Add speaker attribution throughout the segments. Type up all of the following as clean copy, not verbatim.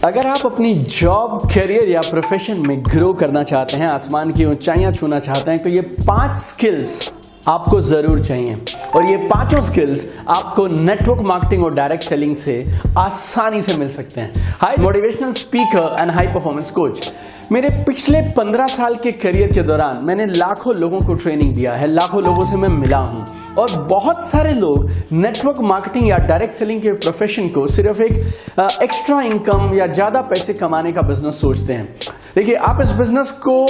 Speaker 1: अगर आप अपनी जॉब, करियर या प्रोफेशन में ग्रो करना चाहते हैं, आसमान की ऊंचाइयां छूना चाहते हैं, तो ये 5 स्किल्स आपको जरूर चाहिए। और ये पांचों स्किल्स आपको नेटवर्क मार्केटिंग और डायरेक्ट सेलिंग से आसानी से मिल सकते हैं। Hi, motivational speaker and high performance coach. मेरे पिछले 15 साल के करियर के दौरान मैंने लाखों लोगों को ट्रेनिंग दिया है, लाखों लोगों से मैं मिला हूं और बहुत सारे लोग नेटवर्क मार्केटिंग या डायरेक्ट सेलिंग के प्रोफेशन को सिर्फ एक एक्स्ट्रा इनकम या ज्यादा पैसे कमाने का बिजनेस सोचते हैं। देखिए, आप इस बिजनेस को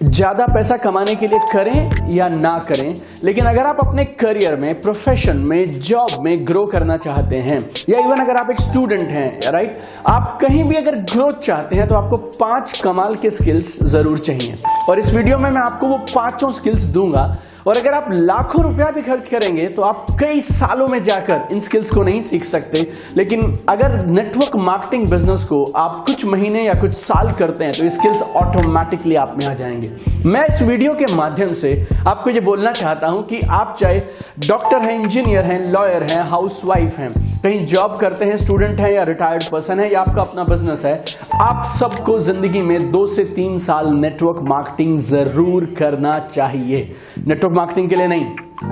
Speaker 1: ज्यादा पैसा कमाने के लिए करें या ना करें, लेकिन अगर आप अपने करियर में, प्रोफेशन में, जॉब में ग्रो करना चाहते हैं या इवन अगर आप एक स्टूडेंट हैं, राइट, आप कहीं भी अगर ग्रोथ चाहते हैं तो आपको 5 कमाल के स्किल्स जरूर चाहिए। और इस वीडियो में मैं आपको वो 5 स्किल्स दूंगा। और अगर आप लाखों रुपया भी खर्च करेंगे तो आप कई सालों में जाकर इन स्किल्स को नहीं सीख सकते, लेकिन अगर नेटवर्क मार्केटिंग बिजनेस को आप कुछ महीने या कुछ साल करते हैं तो ये स्किल्स ऑटोमेटिकली आप में आ जाएंगे। मैं इस वीडियो के माध्यम से आपको ये बोलना चाहता हूं कि आप चाहे डॉक्टर हैं, इंजीनियर हैं, लॉयर हैं, हाउसवाइफ हैं, कहीं जॉब करते हैं, स्टूडेंट हैं या रिटायर्ड पर्सन है या आपका अपना बिजनेस है, आप सबको जिंदगी में 2 से 3 साल नेटवर्क मार्केटिंग जरूर करना चाहिए। नेटवर्क मार्केटिंग के लिए नहीं,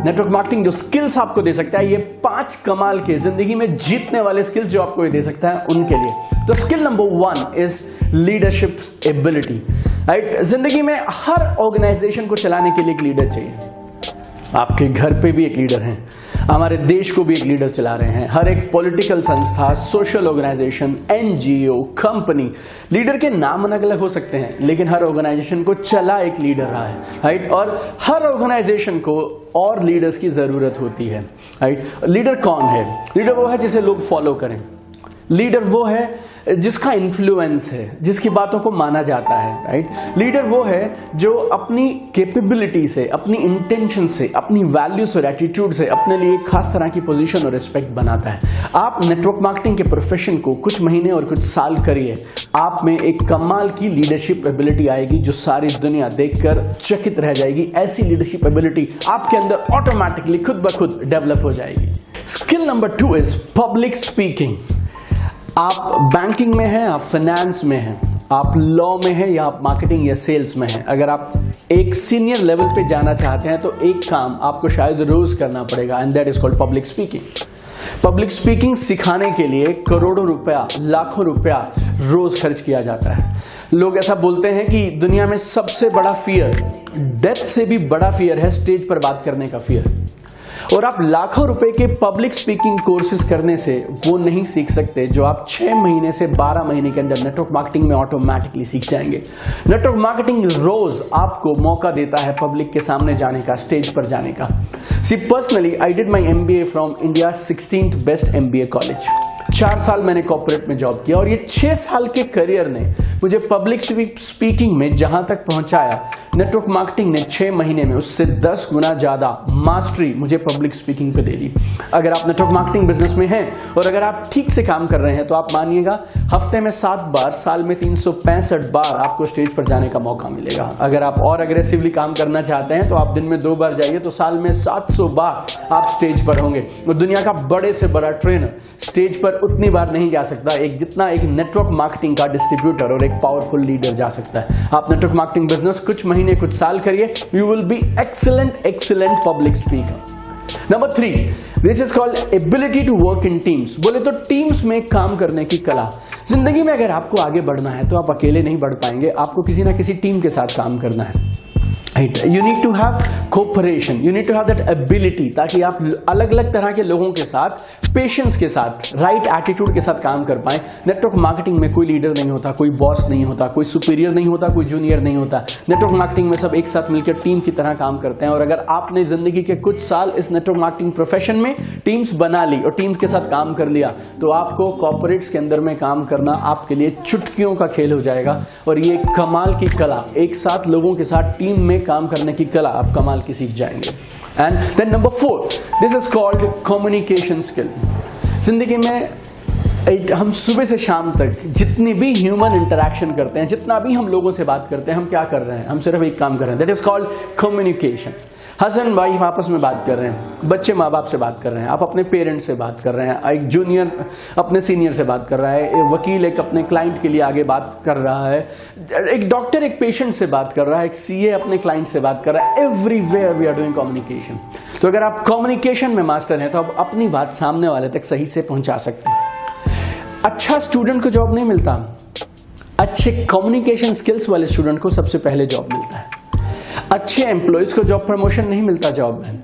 Speaker 1: नेटवर्क मार्केटिंग जो स्किल्स आपको दे सकता है, ये 5 कमाल के जिंदगी में जीतने वाले स्किल्स जो आपको ये दे सकता है, उनके लिए। तो skill number 1 is leadership ability. Right, जिंदगी में हर ऑर्गेनाइजेशन को चलाने के लिए एक लीडर चाहिए। आपके घर पे भी एक लीडर है, हमारे देश को भी एक लीडर चला रहे हैं। हर एक पॉलिटिकल संस्था, social organization, NGO, company, leader के नाम अलग अलग हो सकते हैं, लेकिन हर ऑर्गेनाइजेशन को चला एक लीडर रहा है, राइट। और हर ऑर्गेनाइजेशन को और लीडर्स की जरूरत होती है, राइट। लीडर कौन है? लीडर वो है जिसे लोग फॉलो करें। लीडर वो है जिसका इन्फ्लुएंस है, जिसकी बातों को माना जाता है, राइट। लीडर वो है जो अपनी कैपेबिलिटी से, अपनी इंटेंशन से, अपनी वैल्यूज और एटीट्यूड से अपने लिए एक खास तरह की पोजीशन और रिस्पेक्ट बनाता है। आप नेटवर्क मार्केटिंग के प्रोफेशन को कुछ महीने और कुछ साल करिए, आप में एक कमाल की लीडरशिप एबिलिटी आएगी जो सारी दुनिया देखकर चकित रह जाएगी। ऐसी लीडरशिप एबिलिटी आपके अंदर ऑटोमेटिकली खुद ब खुद डेवलप हो जाएगी। Skill number 2 is public speaking. आप बैंकिंग में हैं, आप फाइनेंस में हैं, आप लॉ में हैं या आप मार्केटिंग या सेल्स में हैं, अगर आप एक सीनियर लेवल पे जाना चाहते हैं तो एक काम आपको शायद रोज करना पड़ेगा, and that is called public speaking. Public speaking सिखाने के लिए करोड़ों रुपया, लाखों रुपया रोज खर्च किया जाता है। लोग ऐसा बोलते हैं कि दुनिया में सबसे बड़ा फियर, डेथ से भी बड़ा फियर है स्टेज पर बात करने का फियर। और आप लाखों रुपए के पब्लिक स्पीकिंग कोर्सेज करने से वो नहीं सीख सकते जो आप 6 महीने से 12 महीने के अंदर नेटवर्क मार्केटिंग में ऑटोमेटिकली सीख जाएंगे। नेटवर्क मार्केटिंग रोज आपको मौका देता है पब्लिक के सामने जाने का, स्टेज पर जाने का। See personally I did my MBA from India 16th best MBA college. 4 साल मैंने कॉर्पोरेट में जॉब किया और ये 6 साल के करियर ने मुझे पब्लिक स्पीकिंग में जहां तक पहुंचाया, नेटवर्क मार्केटिंग ने 6 महीने में उससे 10 गुना ज्यादा मास्टरी मुझे पब्लिक स्पीकिंग पे दे दी। अगर आप नेटवर्क मार्केटिंग बिजनेस में हैं और अगर आप ठीक से काम कर रहे हैं तो आप मानिएगा हफ्ते में 7 बार, साल में 365 बार आपको स्टेज पर जाने का मौका मिलेगा। अगर आप और अग्रेसिवली काम करना चाहते हैं तो आप दिन में 2 बार जाइए तो साल में 700 बार आप स्टेज पर होंगे। और दुनिया का बड़े से बड़ा ट्रेनर स्टेज पर उतनी बार नहीं जा सकता जितना एक नेटवर्क मार्केटिंग का डिस्ट्रीब्यूटर और एक पावरफुल लीडर जा सकता है। आप नेटवर्क मार्केटिंग बिजनेस कुछ महीने, कुछ साल करिए, you will be excellent public speaker. Number 3, this is called ability to work in teams. बोले तो टीम्स में काम करने की कला। जिंदगी में अगर आपको आगे बढ़ना है तो आप अकेले नहीं बढ़ पाएंगे, आपको किसी ना किसी टीम के साथ काम करना है। You need to have cooperation, you need to have that ability, ताकि आप अलग अलग तरह के लोगों के साथ, पेशेंस के साथ, राइट एटीट्यूड के साथ काम कर पाएं। नेटवर्क मार्केटिंग में कोई लीडर नहीं होता, कोई बॉस नहीं होता, कोई सुपीरियर नहीं होता, कोई जूनियर नहीं होता। नेटवर्क मार्केटिंग में सब एक साथ मिलकर टीम की तरह काम करते हैं। और अगर आपने जिंदगी के कुछ साल इस नेटवर्क मार्केटिंग प्रोफेशन में टीम्स बना ली और टीम्स के साथ काम कर लिया तो आपको कॉर्पोरेट्स के अंदर में काम करना आपके लिए चुटकियों का खेल हो जाएगा। और ये कमाल की कला, एक साथ लोगों के साथ टीम में काम करने की कला आप कमाल की सीख जाएंगे। And then number 4, this is called communication skill. जिंदगी में हम सुबह से शाम तक जितनी भी ह्यूमन इंटरैक्शन करते हैं, जितना भी हम लोगों से बात करते हैं, हम क्या कर रहे हैं? हम सिर्फ एक काम कर रहे हैं, that is called communication. Husband wife आपस में बात कर रहे हैं, बच्चे माँ बाप से बात कर रहे हैं, आप अपने पेरेंट्स से बात कर रहे हैं, एक जूनियर अपने सीनियर से बात कर रहा है, एक वकील एक अपने क्लाइंट के लिए आगे बात कर रहा है, एक डॉक्टर एक पेशेंट से बात कर रहा है, एक सीए अपने क्लाइंट से बात कर रहा है। Everywhere we are doing communication. तो अगर आप कम्युनिकेशन में मास्टर हैं तो आप अपनी बात सामने वाले तक सही से पहुंचा सकते हैं। अच्छा स्टूडेंट को जॉब नहीं मिलता, अच्छे कम्युनिकेशन स्किल्स वाले स्टूडेंट को सबसे पहले जॉब मिलता है। अच्छे एम्प्लॉयज को जॉब प्रमोशन नहीं मिलता जॉब में,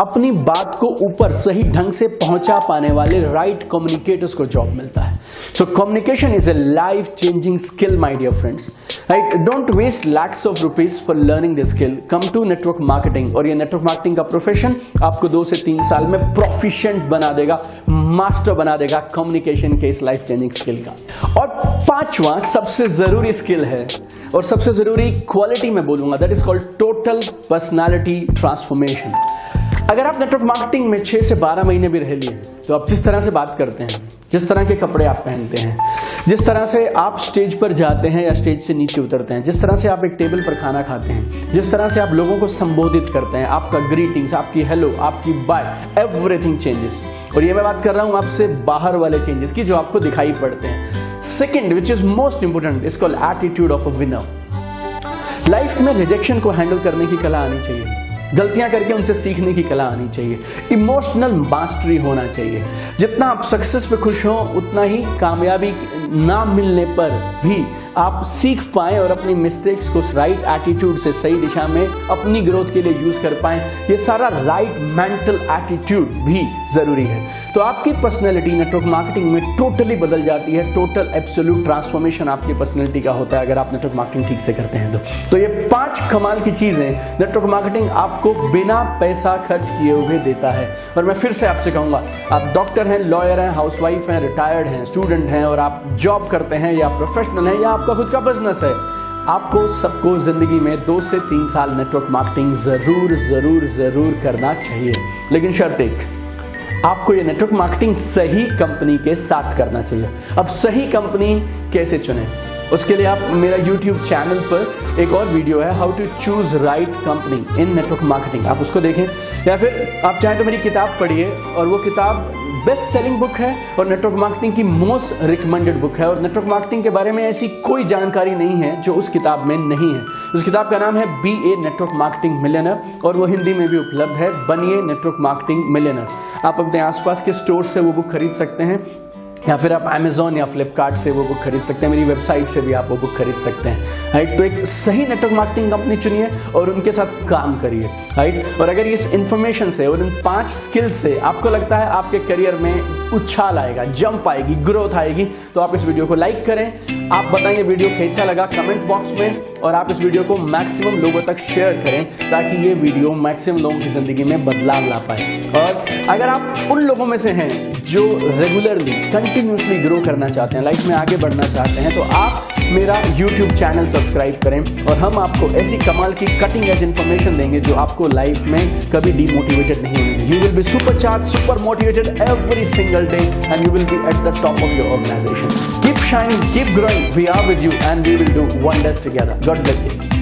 Speaker 1: अपनी बात को ऊपर सही ढंग से पहुंचा पाने वाले राइट कम्युनिकेटर्स को जॉब मिलता है। So communication is a life changing skill my dear friends, right? Don't waste lakhs of rupees for learning this skill. Come to network marketing. और ये नेटवर्क मार्केटिंग का प्रोफेशन आपको 2 से 3 साल में प्रोफिशिएंट बना देगा, मास्टर बना देगा कम्युनिकेशन के इस लाइफ चेंजिंग स्किल का। और 5वां सबसे जरूरी स्किल है और सबसे जरूरी क्वालिटी मैं बोलूंगा, that is called total personality transformation. अगर आप नेटवर्क मार्केटिंग में 6 से 12 महीने भी रह लिए तो आप जिस तरह से बात करते हैं, जिस तरह के कपड़े आप पहनते हैं, जिस तरह से आप स्टेज पर जाते हैं या स्टेज से नीचे उतरते हैं, जिस तरह से आप एक टेबल पर खाना खाते हैं, जिस तरह से आप लोगों को संबोधित करते हैं, आपका ग्रीटिंग्स, आपकी हेलो, आपकी बाय, एवरीथिंग चेंजेस। और ये मैं बात कर रहा हूं आपसे बाहर वाले चेंजेस की जो आपको दिखाई पड़ते हैं। Second, which is most important, is called attitude of a winner. Life में रिजेक्शन को हैंडल करने की कला आनी चाहिए, गलतियां करके उनसे सीखने की कला आनी चाहिए, इमोशनल मास्टरी होना चाहिए। जितना आप सक्सेस पे खुश हो उतना ही कामयाबी ना मिलने पर भी आप सीख पाएं और अपनी मिस्टेक्स को राइट एटीट्यूड से सही दिशा में अपनी ग्रोथ के लिए यूज कर पाएं। ये सारा राइट मेंटल एटीट्यूड भी जरूरी है। तो आपकी पर्सनैलिटी नेटवर्क मार्केटिंग में टोटली बदल जाती है। टोटल एब्सोल्यूट ट्रांसफॉर्मेशन आपकी पर्सनैलिटी का होता है अगर आप नेटवर्क मार्केटिंग ठीक से करते हैं तो ये 5 कमाल की चीजें नेटवर्क मार्केटिंग आपको बिना पैसा खर्च किए हुए देता है। और मैं फिर से आपसे कहूंगा, आप डॉक्टर हैं, लॉयर हैं, हाउसवाइफ हैं, रिटायर्ड हैं, स्टूडेंट हैं और आप जॉब करते हैं या प्रोफेशनल हैं या आपका खुद का बिजनेस है, आपको सबको जिंदगी में 2 से 3 साल नेटवर्क मार्केटिंग जरूर जरूर जरूर करना चाहिए। लेकिन शर्त एक, आपको ये नेटवर्क मार्केटिंग सही कंपनी के साथ करना चाहिए। अब सही कंपनी कैसे चुने, उसके लिए आप मेरा YouTube चैनल पर एक और वीडियो है, how to choose right company in network marketing, आप उसको देखें। या फिर आप चाहें तो मेरी किताब पढ़िए, और वो किताब बेस्ट सेलिंग बुक है और नेटवर्क मार्केटिंग की मोस्ट रिकमेंडेड बुक है। और नेटवर्क मार्केटिंग के बारे में ऐसी कोई जानकारी नहीं है जो उस किताब में नहीं है। उस किताब का नाम है B a network marketing millionaire, और वो हिंदी में भी उपलब्ध है, बनिए नेटवर्क मार्केटिंग मिलियनर। आप अपने आसपास के स्टोर से वो बुक खरीद सकते हैं या फिर आप Amazon या फ्लिपकार्ट से वो बुक खरीद सकते हैं, मेरी वेबसाइट से भी आप वो बुक खरीद सकते हैं, राइट? तो एक सही नेटवर्क मार्केटिंग कंपनी चुनिए और उनके साथ काम करिए, राइट? और अगर इस इंफॉर्मेशन से और इन 5 स्किल से आपको लगता है आपके करियर में उछाल आएगा, जंप आएगी, ग्रोथ आएगी, तो आप इस वीडियो को लाइक करें। आप बताइए वीडियो कैसा लगा कमेंट बॉक्स में, और आप इस वीडियो को मैक्सिमम लोगों तक शेयर करें ताकि ये वीडियो मैक्सिमम लोगों की जिंदगी में बदलाव ला पाए। और अगर आप उन लोगों में से हैं जो रेगुलरली कंटिन्यूसली ग्रो करना चाहते हैं, लाइफ में आगे बढ़ना चाहते हैं, तो आप मेरा YouTube चैनल सब्सक्राइब करें और हम आपको ऐसी कमाल की कटिंग एज इंफॉर्मेशन देंगे जो आपको लाइफ में कभी डिमोटिवेटेड नहीं होने देंगे। You will be super charge, super motivated every single day and you will be at the top of your organization. Keep shining, keep growing, we are with you and we will do wonders together. God bless you.